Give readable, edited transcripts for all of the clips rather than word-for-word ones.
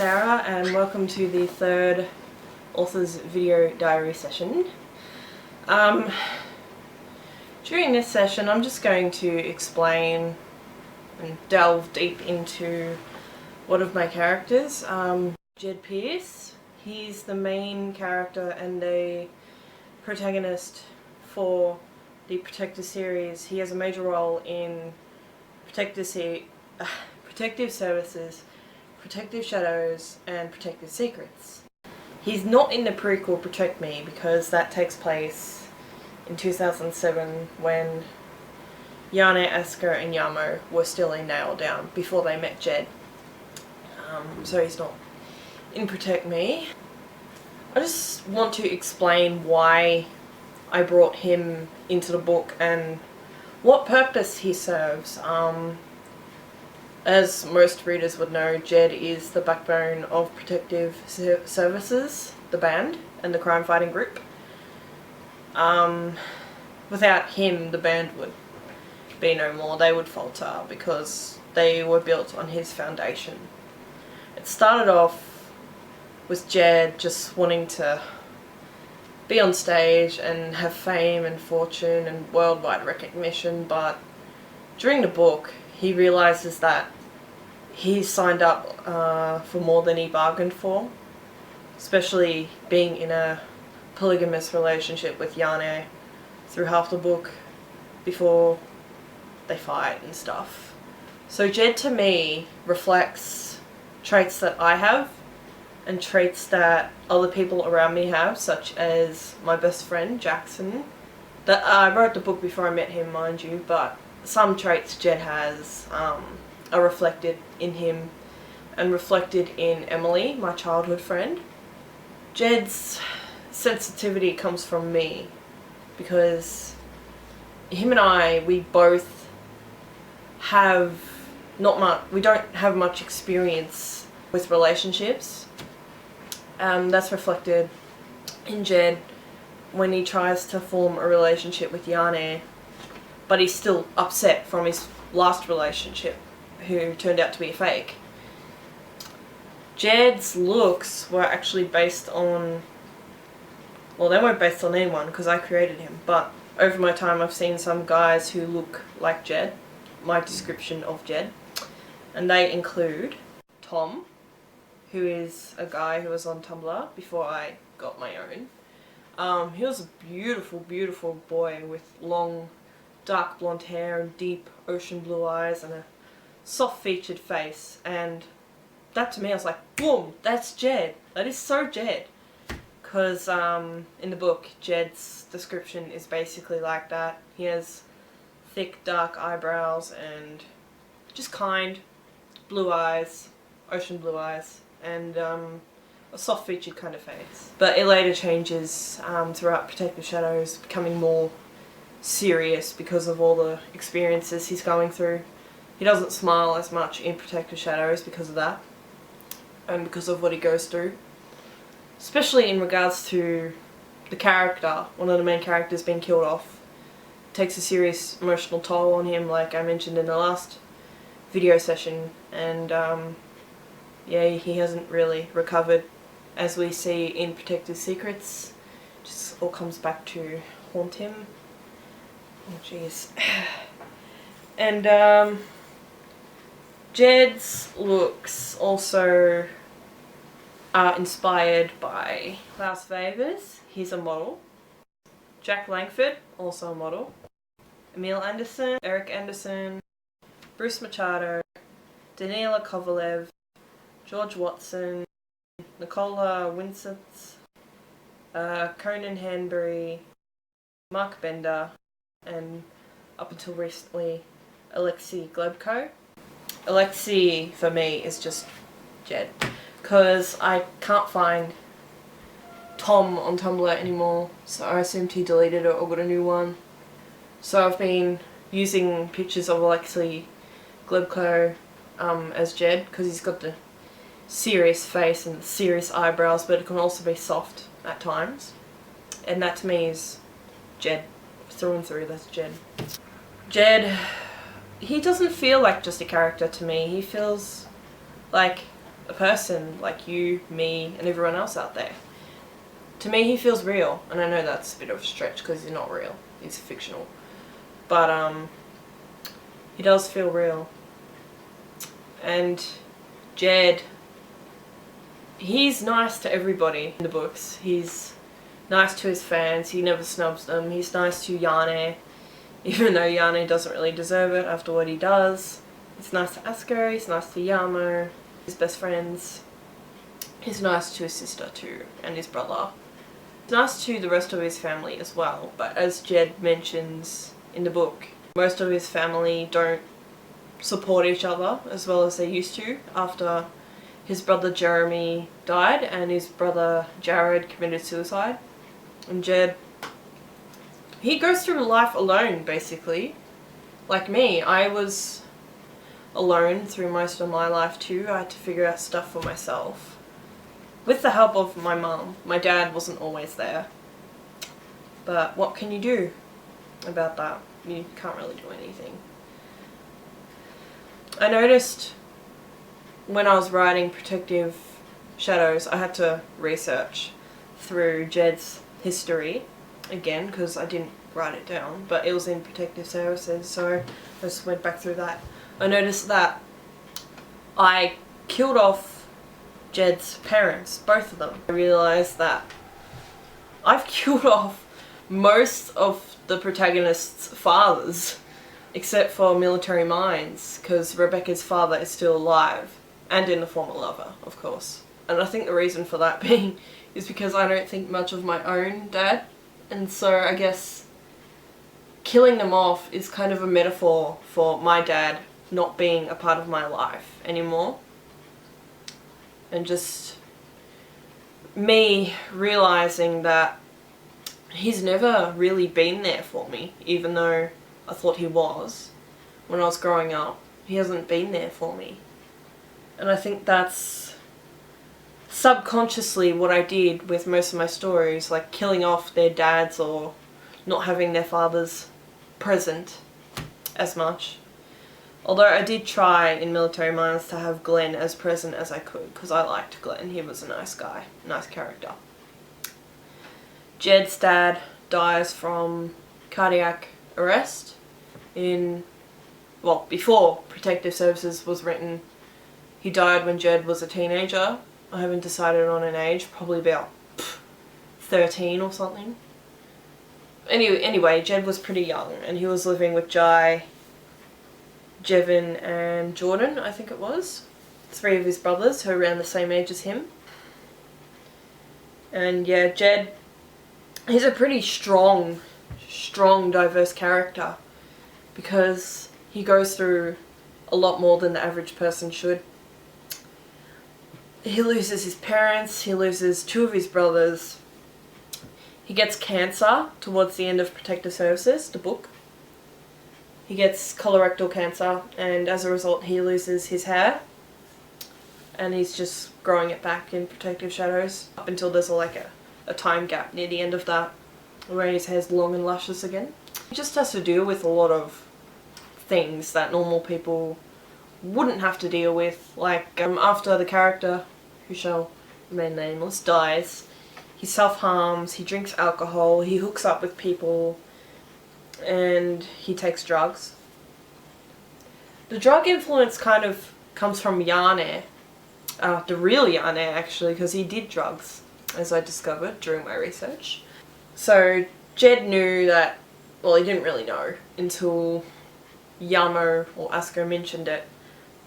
Sarah and welcome to the third author's video diary session. During this session I'm just going to explain and delve deep into one of my characters, Jed Pearce. He's the main character and a protagonist for the Protective series. He has a major role in Protective Services, Protective Shadows, and Protective Secrets. He's not in the prequel Protect Me because that takes place in 2007 when Yana, Asuka, and Yamo were still in Nail Down before they met Jed. So he's not in Protect Me. I just want to explain why I brought him into the book and what purpose he serves. As most readers would know, Jed is the backbone of Protective Services, the band, and the crime fighting group. Without him, the band would be no more. They would falter because they were built on his foundation. It started off with Jed just wanting to be on stage and have fame and fortune and worldwide recognition, but during the book he realizes that he signed up for more than he bargained for, especially being in a polygamous relationship with Yane through half the book before they fight and stuff. So Jed to me reflects traits that I have and traits that other people around me have, such as my best friend Jackson. That I wrote the book before I met him, mind you, but some traits Jed has are reflected in him and reflected in Emily, my childhood friend. Jed's sensitivity comes from me because him and I, we both have we don't have much experience with relationships. That's reflected in Jed when he tries to form a relationship with Yane, but he's still upset from his last relationship, who turned out to be a fake. Jed's looks were actually based on, well, they weren't based on anyone because I created him, but over my time I've seen some guys who look like Jed, my description of Jed, and they include Tom, who is a guy who was on Tumblr before I got my own. He was a beautiful, beautiful boy with long, dark blonde hair and deep ocean blue eyes and a soft-featured face, and that to me I was like, boom, that's Jed. That is so Jed. Because in the book, Jed's description is basically like that. He has thick, dark eyebrows and just kind, blue eyes, ocean blue eyes, and a soft-featured kind of face. But it later changes throughout Protective Shadows, becoming more serious because of all the experiences he's going through. He doesn't smile as much in Protective Shadows because of that, and because of what he goes through. Especially in regards to the character, one of the main characters being killed off. It takes a serious emotional toll on him, like I mentioned in the last video session, and yeah, he hasn't really recovered, as we see in Protective Secrets. Just all comes back to haunt him. Oh jeez. And Jed's looks also are inspired by Klaus Favors, he's a model. Jack Langford, also a model. Emil Anderson, Eric Anderson, Bruce Machado, Daniela Kovalev, George Watson, Nicola Winsett, Conan Hanbury, Mark Bender, and up until recently, Alexei Glebko. Alexei, for me, is just Jed, because I can't find Tom on Tumblr anymore, so I assumed he deleted it or got a new one. So I've been using pictures of Alexei Glebko as Jed, because he's got the serious face and serious eyebrows, but it can also be soft at times. And that to me is Jed. Through and through, that's Jed. Jed, he doesn't feel like just a character to me. He feels like a person like you, me, and everyone else out there. To me, he feels real, and I know that's a bit of a stretch because he's not real, he's fictional. But he does feel real. And Jed, he's nice to everybody in the books. He's nice to his fans, he never snubs them. He's nice to Yane, even though Yane doesn't really deserve it after what he does. He's nice to Asuka, he's nice to Yamo, his best friends. He's nice to his sister too, and his brother. He's nice to the rest of his family as well, but as Jed mentions in the book, most of his family don't support each other as well as they used to after his brother Jeremy died and his brother Jared committed suicide. And Jed, he goes through life alone basically. Like me, I was alone through most of my life too. I had to figure out stuff for myself. With the help of my mum. My dad wasn't always there. But what can you do about that? You can't really do anything. I noticed when I was writing Protective Shadows, I had to research through Jed's history again because I didn't write it down, but it was in Protective Services, so I just went back through that. I noticed that I killed off Jed's parents, both of them. I realised that I've killed off most of the protagonist's fathers, except for Military Minds, because Rebecca's father is still alive, and in the former lover, of course. And I think the reason for that being is because I don't think much of my own dad, and so I guess killing them off is kind of a metaphor for my dad not being a part of my life anymore. And just me realising that he's never really been there for me, even though I thought he was when I was growing up. He hasn't been there for me. And I think that's subconsciously what I did with most of my stories, like killing off their dads or not having their fathers present as much. Although I did try in Military Minds to have Glenn as present as I could, because I liked Glenn. He was a nice guy, nice character. Jed's dad dies from cardiac arrest before Protective Services was written. He died when Jed was a teenager. I haven't decided on an age, probably about 13 or something. Anyway, Jed was pretty young and he was living with Jai, Jevin and Jordan, I think it was. 3 of his brothers who are around the same age as him. And yeah, Jed, he's a pretty strong, diverse character because he goes through a lot more than the average person should. He loses his parents, he loses 2 of his brothers. He gets cancer towards the end of Protective Services, the book. He gets colorectal cancer, and as a result he loses his hair. And he's just growing it back in Protective Shadows up until there's a time gap near the end of that where his hair's long and luscious again. He just has to deal with a lot of things that normal people wouldn't have to deal with. Like after the character, who shall remain nameless, dies, he self-harms, he drinks alcohol, he hooks up with people, and he takes drugs. The drug influence kind of comes from Yane, the real Yane actually, because he did drugs, as I discovered during my research. So Jed knew that, well, he didn't really know until Yamo or Asuka mentioned it,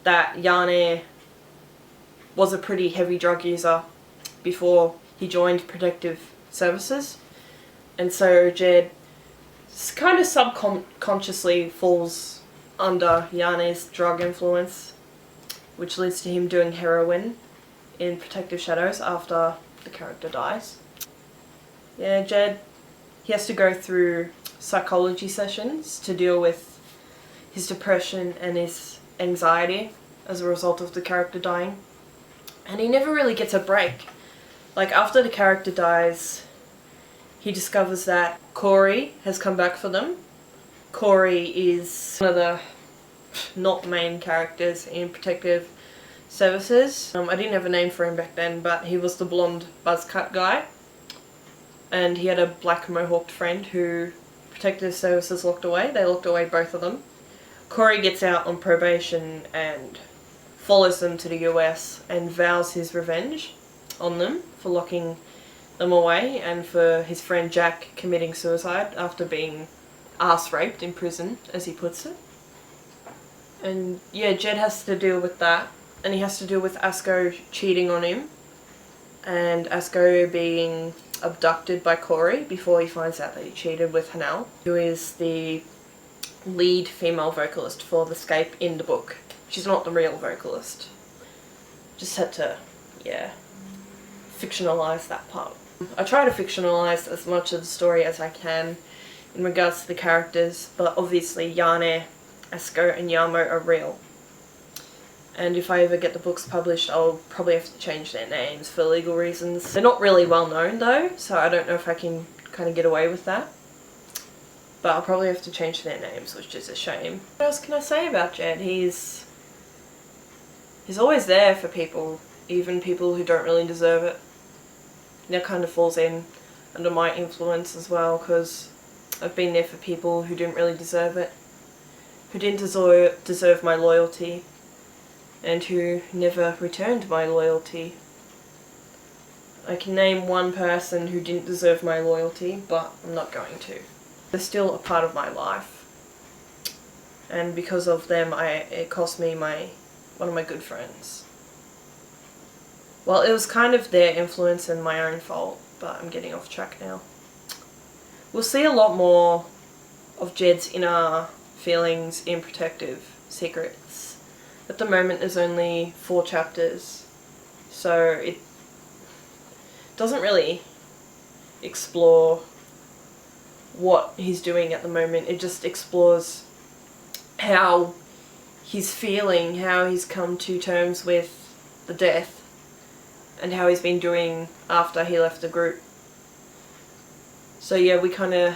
that Yane was a pretty heavy drug user before he joined Protective Services. And so Jed kind of subconsciously falls under Yane's drug influence, which leads to him doing heroin in Protective Shadows after the character dies. Yeah, Jed, he has to go through psychology sessions to deal with his depression and his anxiety as a result of the character dying. And he never really gets a break. Like after the character dies, he discovers that Corey has come back for them. Corey is one of the not main characters in Protective services. I didn't have a name for him back then, but he was the blonde buzz cut guy. And he had a black mohawked friend who Protective Services locked away. They locked away both of them. Corey gets out on probation and follows them to the US and vows his revenge on them for locking them away and for his friend Jack committing suicide after being ass raped in prison, as he puts it. And yeah, Jed has to deal with that, and he has to deal with Asko cheating on him and Asko being abducted by Corey before he finds out that he cheated with Hanel, who is the lead female vocalist for The Scape in the book. She's not the real vocalist. Just had to, yeah, fictionalise that part. I try to fictionalise as much of the story as I can in regards to the characters, but obviously Yane, Asko and Yamo are real. And if I ever get the books published, I'll probably have to change their names for legal reasons. They're not really well known though, so I don't know if I can kind of get away with that. But I'll probably have to change their names, which is a shame. What else can I say about Jed? He's always there for people, even people who don't really deserve it. And that kind of falls in under my influence as well, because I've been there for people who didn't really deserve it, who didn't deserve my loyalty, and who never returned my loyalty. I can name one person who didn't deserve my loyalty, but I'm not going to. They're still a part of my life, and because of them it cost me one of my good friends. Well, it was kind of their influence and my own fault, but I'm getting off track now. We'll see a lot more of Jed's inner feelings in Protective Secrets. At the moment there's only 4 chapters, so it doesn't really explore what he's doing at the moment. It just explores how he's feeling, how he's come to terms with the death, and how he's been doing after he left the group. So yeah, we kind of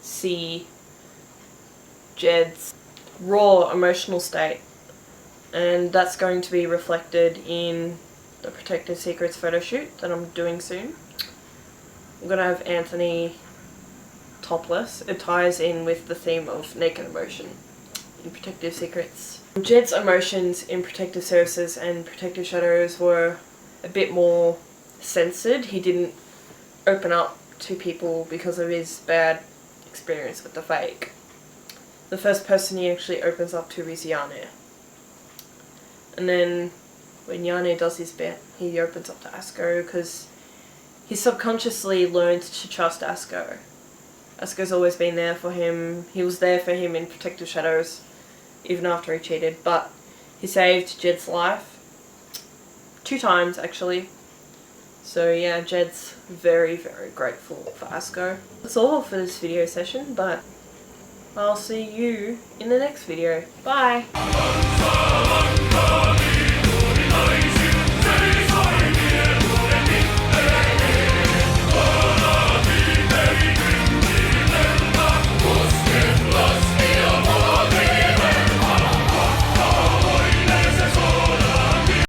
see Jed's raw emotional state, and that's going to be reflected in the Protective Secrets photo shoot that I'm doing soon. I'm going to have Anthony topless. It ties in with the theme of naked emotion in Protective Secrets. Jed's emotions in Protective Services and Protective Shadows were a bit more censored. He didn't open up to people because of his bad experience with the fake. The first person he actually opens up to is Yane. And then when Yane does his bit, he opens up to Asko because he subconsciously learned to trust Asko. Asko's always been there for him. He was there for him in Protective Shadows, even after he cheated, but he saved Jed's life 2 times actually. So yeah, Jed's very, very grateful for Asko. That's all for this video session, but I'll see you in the next video. Bye!